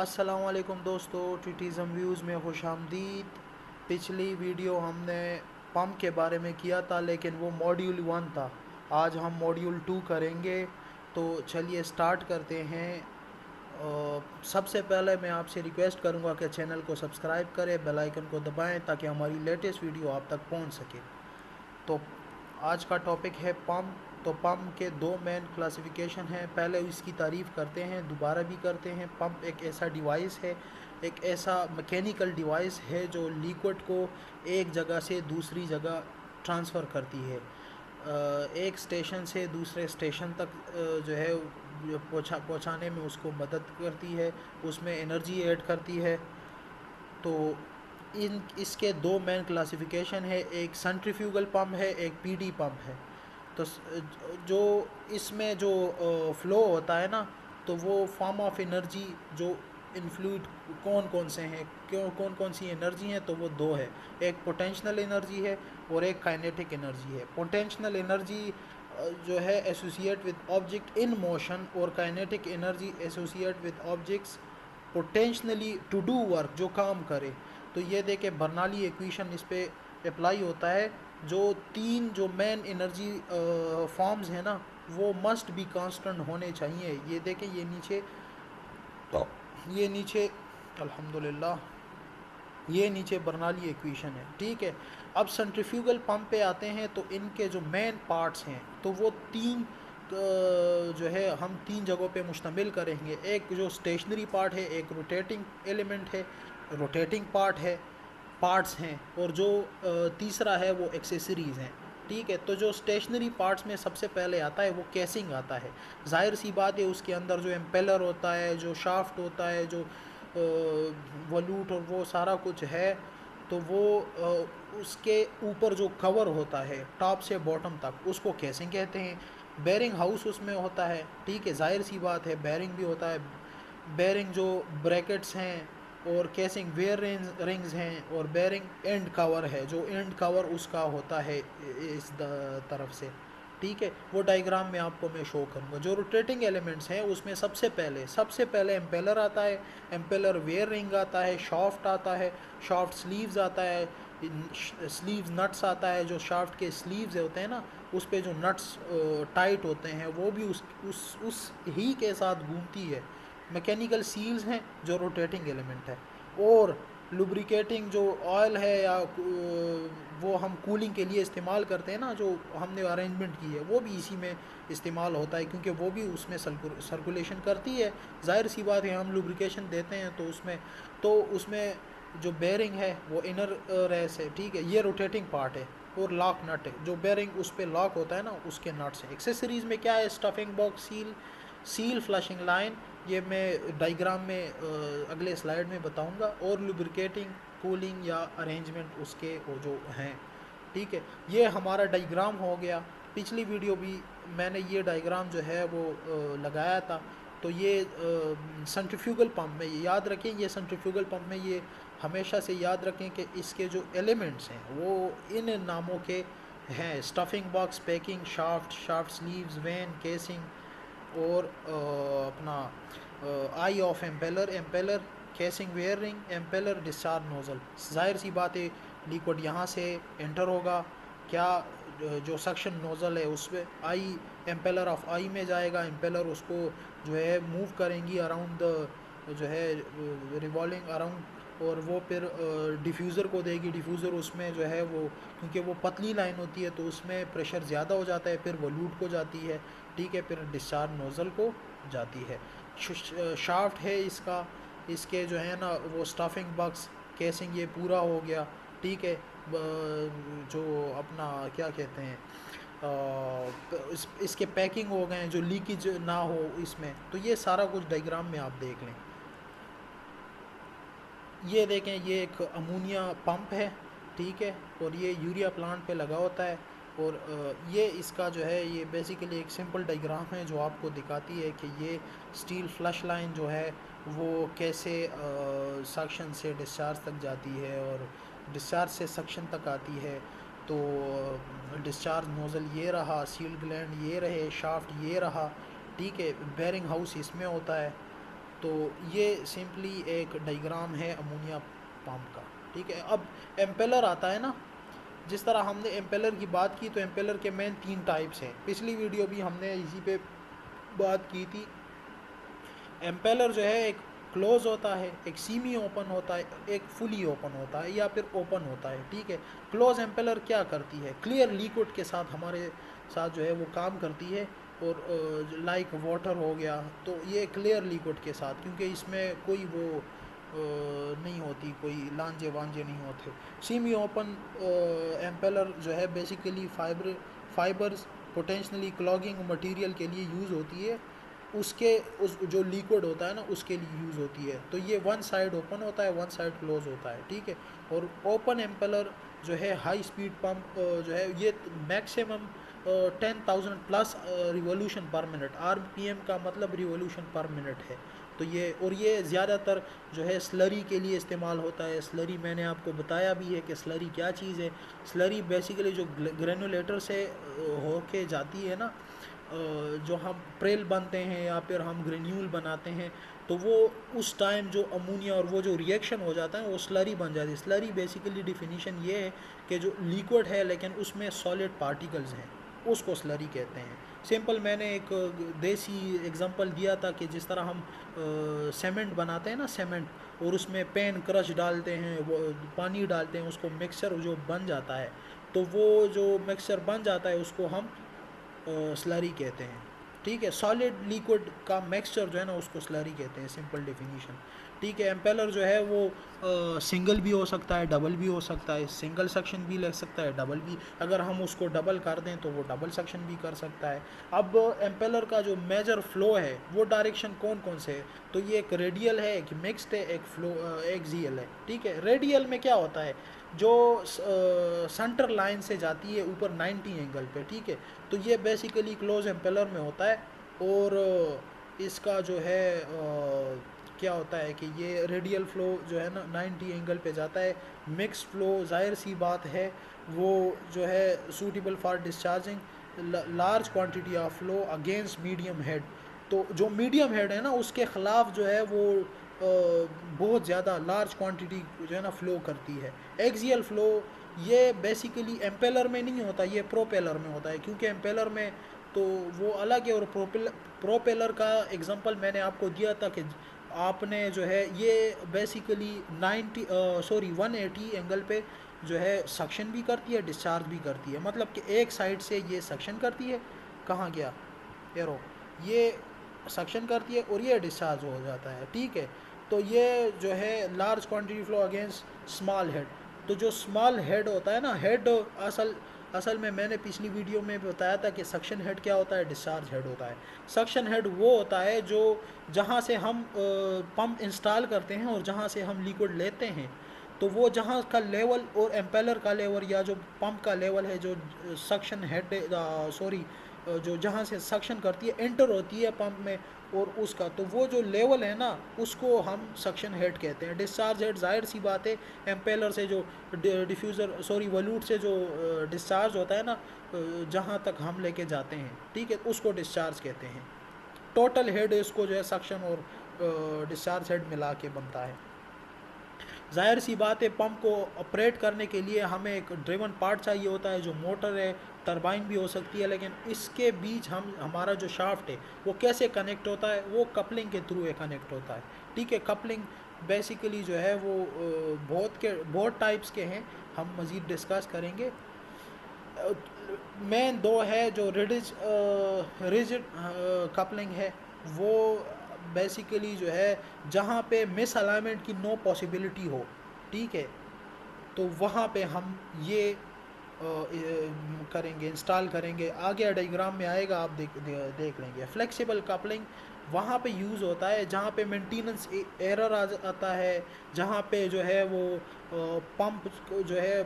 अस्सलाम वालेकुम दोस्तों, टिटिज़म व्यूज़ में खुश आमदीद। पिछली वीडियो हमने पम्प के बारे में किया था, लेकिन वो मॉड्यूल 1 था। आज हम मॉड्यूल 2 करेंगे। तो चलिए स्टार्ट करते हैं। सबसे पहले मैं आपसे रिक्वेस्ट करूंगा कि चैनल को सब्सक्राइब करें, बेल आइकन को दबाएं ताकि हमारी लेटेस्ट वीडियो आप तक पहुंच सके। तो आज का टॉपिक है पंप। तो पंप के दो मेन क्लासिफिकेशन हैं। पहले इसकी तारीफ़ करते हैं, दोबारा भी करते हैं। पंप एक ऐसा डिवाइस है, एक ऐसा मैकेनिकल डिवाइस है जो लिक्विड को एक जगह से दूसरी जगह ट्रांसफ़र करती है। एक स्टेशन से दूसरे स्टेशन तक जो है पहुँचाने में उसको मदद करती है, उसमें एनर्जी ऐड करती है। तो इन इसके दो मेन क्लासिफिकेशन है, एक सेंट्रीफ्यूगल पंप है, एक पीडी पंप है। तो जो इसमें जो फ़्लो होता है ना, तो वो फॉर्म ऑफ एनर्जी जो इन्फ्लूड कौन कौन से हैं, क्यों कौन कौन सी एनर्जी हैं, तो वो दो है। एक पोटेंशियल एनर्जी है और एक काइनेटिक एनर्जी है। पोटेंशियल एनर्जी जो है associate with object in motion, और kinetic energy associate with objects potentially to do work, जो काम करे। तो ये देखे बर्नौली इक्वेशन इस पे अप्लाई होता है। जो तीन जो मेन एनर्जी फॉर्म्स हैं ना, वो मस्ट बी कांस्टेंट होने चाहिए। ये देखें, ये नीचे अल्हम्दुलिल्लाह, ये नीचे बर्नौली इक्वेशन है, ठीक है। अब सेंट्रीफ्यूगल पंप पे आते हैं। तो इनके जो मेन पार्ट्स हैं, तो वो तीन जो है हम तीन जगहों पे मुश्तमिल करेंगे। एक जो स्टेशनरी पार्ट है, एक रोटेटिंग एलिमेंट है, रोटेटिंग पार्ट्स हैं, और जो तीसरा है वो एक्सेसरीज़ हैं, ठीक है। तो जो स्टेशनरी पार्ट्स में सबसे पहले आता है वो कैसिंग आता है। जाहिर सी बात है, उसके अंदर जो एम्पेलर होता है, जो शाफ्ट होता है, जो वलूट और वो सारा कुछ है। तो वो उसके ऊपर जो कवर होता है टॉप से बॉटम तक, उसको कैसिंग कहते हैं। बेरिंग हाउस उसमें होता है, ठीक है, जाहिर सी बात है बेरिंग भी होता है। बेरिंग जो ब्रैकेट्स हैं, और कैसिंग वेयर रिंग्स हैं, और बेरिंग एंड कवर है, जो एंड कवर उसका होता है इस तरफ से, ठीक है। वो डायग्राम में आपको मैं शो करूँगा। जो रोटेटिंग एलिमेंट्स हैं उसमें सबसे पहले एम्पेलर आता है, एम्पेलर वेयर रिंग आता है, शाफ्ट आता है, शाफ्ट स्लीव्स आता है, स्लीव्स नट्स आता है। जो शाफ्ट के स्लीव्स होते हैं ना, उस पे जो नट्स टाइट होते हैं, वो भी उस ही के साथ घूमती है। मैकेनिकल सील्स हैं जो रोटेटिंग एलिमेंट है। और लुब्रिकेटिंग जो ऑयल है, या वो हम कूलिंग के लिए इस्तेमाल करते हैं ना, जो हमने अरेंजमेंट की है, वो भी इसी में इस्तेमाल होता है, क्योंकि वो भी उसमें सर्कुलेशन करती है। जाहिर सी बात है, हम लुब्रिकेशन देते हैं तो उसमें जो बेरिंग है वो इनर रेस है, ठीक है, ये रोटेटिंग पार्ट है। और लॉक नट है, जो बेरिंग उस पर लॉक होता है ना, उसके नट्स हैं। एक्सेसरीज़ में क्या है? Stuffing box, seal flushing line, ये मैं डायग्राम में अगले स्लाइड में बताऊंगा। और लुब्रिकेटिंग, कूलिंग या अरेंजमेंट उसके वो जो हैं, ठीक है। ये हमारा डायग्राम हो गया। पिछली वीडियो भी मैंने ये डायग्राम जो है वो लगाया था। तो ये सेंट्रीफ्यूगल पंप में, ये याद रखें, ये सेंट्रीफ्यूगल पंप में ये हमेशा से याद रखें कि इसके जो एलिमेंट्स हैं वो इन नामों के हैं: stuffing box, packing, shaft sleeves, vane, casing, और अपना eye of impeller, casing wear ring, impeller, discharge nozzle. जाहिर सी बात है, लिक्विड यहाँ से एंटर होगा, क्या जो सक्शन नोज़ल है उसमें आई, एम्पेलर ऑफ आई में जाएगा। एम्पेलर उसको जो है मूव करेंगी अराउंड द जो है रिवॉल्विंग अराउंड, और वो फिर डिफ्यूज़र को देगी। डिफ्यूज़र उसमें जो है वो, क्योंकि वो पतली लाइन होती है तो उसमें प्रेशर ज़्यादा हो जाता है, फिर वलूट को जाती है, ठीक है, फिर डिस्चार्ज नोज़ल को जाती है। शाफ्ट है इसका, इसके जो है ना वो स्टफिंग बॉक्स, केसिंग, ये पूरा हो गया, ठीक है। जो अपना क्या कहते हैं, इसके पैकिंग हो गए हैं, जो लीकेज ना हो इसमें। तो ये सारा कुछ डायग्राम में आप देख लें। ये देखें, ये एक अमोनिया पंप है, ठीक है, और ये यूरिया प्लांट पे लगा होता है। और ये इसका जो है, ये बेसिकली एक सिंपल डायग्राम है जो आपको दिखाती है कि ये स्टील फ्लश लाइन जो है वो कैसे सक्शन से डिस्चार्ज तक जाती है, और डिस्चार्ज से सक्शन तक आती है। तो डिस्चार्ज नोज़ल ये रहा, सील ग्लैंड ये रहे, शाफ्ट ये रहा, ठीक है। बेरिंग हाउस इसमें होता है, तो ये सिंपली एक डायग्राम है अमोनिया पंप का, ठीक है। अब एम्पेलर आता है ना, जिस तरह हमने एम्पेलर की बात की, तो एम्पेलर के मेन 3 टाइप्स हैं, पिछली वीडियो भी हमने इसी पे बात की थी। एम्पेलर जो है एक क्लोज होता है, एक सीमी ओपन होता है, एक फुली ओपन होता है या फिर ओपन होता है, ठीक है। क्लोज एम्पेलर क्या करती है, क्लियर लिक्विड के साथ हमारे साथ जो है वो काम करती है, और लाइक वाटर हो गया, तो ये क्लियर लिक्विड के साथ, क्योंकि इसमें कोई वो नहीं होती, कोई लांजे वांजे नहीं होते। सीमी ओपन एम्पेलर जो है बेसिकली फाइबर्स पोटेंशनली क्लॉगिंग मटेरियल के लिए यूज़ होती है, उसके उस जो लिक्विड होता है ना उसके लिए यूज़ होती है। तो ये वन साइड ओपन होता है, वन साइड क्लोज होता है, ठीक है। और ओपन एम्पेलर जो है हाई स्पीड पंप जो है ये maximum 10,000 plus revolution per minute, RPM का मतलब रिवोल्यूशन पर मिनट है। तो ये, और ये ज़्यादातर जो है स्लरी के लिए इस्तेमाल होता है। स्लरी मैंने आपको बताया भी है कि स्लरी क्या चीज़ है। स्लरी बेसिकली जो ग्रेनुलेटर से होके जाती है ना, जो हम प्रेल बनते हैं या फिर हम ग्रेन्यूल बनाते हैं, तो वो उस टाइम जो अमोनिया और वो जो रिएक्शन हो जाता है वो स्लरी बन जाती है। स्लरी बेसिकली डिफिनीशन ये है कि जो लिक्विड है लेकिन उसमें सॉलिड पार्टिकल्स हैं, उसको स्लरी कहते हैं। सिंपल मैंने एक देसी एग्जांपल दिया था कि जिस तरह हम सीमेंट बनाते हैं ना, सीमेंट, और उसमें पेन क्रश डालते हैं, वो पानी डालते हैं, उसको मिक्सचर जो बन जाता है, तो वो जो मिक्सचर बन जाता है उसको हम स्लरी कहते हैं, ठीक है। सॉलिड लिक्विड का मिक्सचर जो है ना उसको स्लरी कहते हैं, सिंपल डेफिनेशन, ठीक है। एम्पेलर जो है वो सिंगल भी हो सकता है, डबल भी हो सकता है, सिंगल सेक्शन भी ले सकता है, डबल भी, अगर हम उसको डबल कर दें तो वो डबल सेक्शन भी कर सकता है। अब एम्पेलर का जो मेजर फ्लो है वो डायरेक्शन कौन कौन से है, तो ये एक रेडियल है, एक मिक्स्ड है, एक फ्लो एक जीएल है, ठीक है। रेडियल में क्या होता है, जो सेंटर लाइन से जाती है ऊपर 90 एंगल पे, ठीक है। तो ये बेसिकली क्लोज एम्पेलर में होता है। और इसका जो है क्या होता है कि ये रेडियल फ्लो जो है ना 90 एंगल पे जाता है। मिक्स फ्लो जाहिर सी बात है वो जो है suitable for discharging large quantity of flow against medium head. तो जो मीडियम हेड है ना उसके ख़िलाफ़ जो है वो बहुत ज़्यादा लार्ज क्वांटिटी जो है ना फ़्लो करती है। एक्सियल फ़्लो ये बेसिकली एम्पेलर में नहीं होता, ये प्रोपेलर में होता है, क्योंकि एम्पेलर में तो वो अलग है। और प्रोपेलर का एग्जांपल मैंने आपको दिया था कि आपने जो है ये बेसिकली 180 एंगल पे जो है सक्शन भी करती है, डिस्चार्ज भी करती है। मतलब कि एक साइड से ये सक्शन करती है, कहाँ गया एरो, ये सक्शन करती है और ये डिस्चार्ज हो जाता है, ठीक है। तो ये जो है large quantity flow against small head. तो जो स्मॉल हेड होता है ना, हेड असल में मैंने पिछली वीडियो में बताया था कि सक्शन हेड क्या होता है, डिस्चार्ज हेड होता है। सक्शन हेड वो होता है जो जहाँ से हम पंप इंस्टॉल करते हैं और जहाँ से हम लिक्विड लेते हैं, तो वो जहाँ का लेवल और एम्पेलर का लेवल या जो पंप का लेवल है, जो सक्शन हेड सॉरी जो जहाँ से सक्शन करती है एंटर होती है पंप में, और उसका तो वो जो लेवल है ना उसको हम सक्शन हेड कहते हैं। डिस्चार्ज हेड जाहिर सी बात है एम्पेलर से जो डिफ्यूज़र सॉरी वॉल्यूट से जो डिस्चार्ज होता है ना, जहाँ तक हम लेके जाते हैं, ठीक है, उसको डिस्चार्ज कहते हैं। टोटल हेड इसको जो है सक्शन और डिस्चार्ज हेड मिला के बनता है। जाहिर सी बात है पंप को ऑपरेट करने के लिए हमें एक ड्रिवन पार्ट चाहिए होता है, जो मोटर है, टरबाइन भी हो सकती है, लेकिन इसके बीच हम हमारा जो शाफ्ट है वो कैसे कनेक्ट होता है, वो कपलिंग के थ्रू कनेक्ट होता है, ठीक है। कपलिंग बेसिकली जो है वो बहुत टाइप्स के हैं, हम मज़ीद डिस्कस करेंगे। मेन दो है, जो रिजिड कपलिंग है, वो बेसिकली जो है जहाँ पे मिस अलाइनमेंट की नो पॉसिबिलिटी हो, ठीक है, तो वहाँ पे हम ये करेंगे, इंस्टॉल करेंगे। आगे डायग्राम में आएगा, आप देख लेंगे। फ्लेक्सिबल कपलिंग वहाँ पे यूज़ होता है जहाँ पे मेंटेनेंस एरर आ जाता है, जहाँ पे जो है वो पंप जो है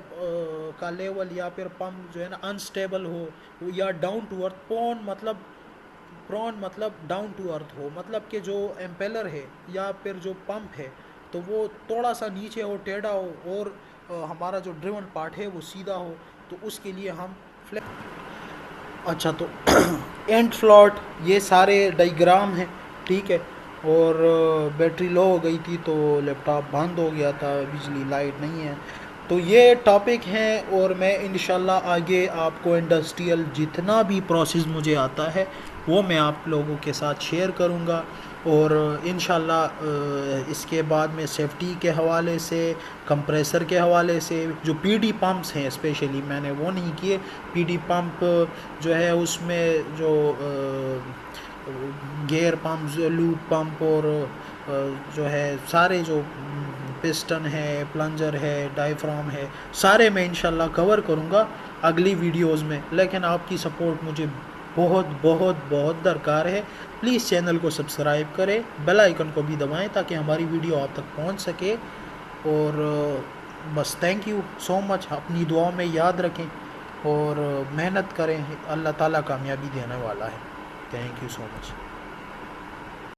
का लेवल या फिर पंप जो है ना अनस्टेबल हो, या डाउन टू अर्थ प्रॉन मतलब डाउन टू अर्थ हो, मतलब कि जो एम्पेलर है या फिर जो पंप है तो वो थोड़ा सा नीचे हो, टेढ़ा हो, और हमारा जो ड्रिवन पार्ट है वो सीधा हो, तो उसके लिए हम अच्छा, तो एंड फ्लॉट ये सारे डायग्राम हैं, ठीक है। और बैटरी लो हो गई थी तो लैपटॉप बंद हो गया था, बिजली लाइट नहीं है। तो ये टॉपिक हैं, और मैं इंशाल्लाह आगे आपको इंडस्ट्रियल जितना भी प्रोसेस मुझे आता है वो मैं आप लोगों के साथ शेयर करूँगा। और इंशाल्लाह इसके बाद में सेफ्टी के हवाले से, कंप्रेसर के हवाले से, जो पीडी पंप्स हैं स्पेशली मैंने वो नहीं किए। पीडी पंप जो है उसमें जो गियर पंप, लूप पंप, और जो है सारे जो पिस्टन है, प्लंजर है, डायफ्राम है, सारे मैं इंशाल्लाह कवर करूँगा अगली वीडियोस में। लेकिन आपकी सपोर्ट मुझे बहुत बहुत बहुत दरकार है। प्लीज़ चैनल को सब्सक्राइब करें, बेल आइकन को भी दबाएं ताकि हमारी वीडियो आप तक पहुंच सके। और बस थैंक यू सो मच, अपनी दुआ में याद रखें और मेहनत करें, अल्लाह ताला कामयाबी देने वाला है। Thank you so much.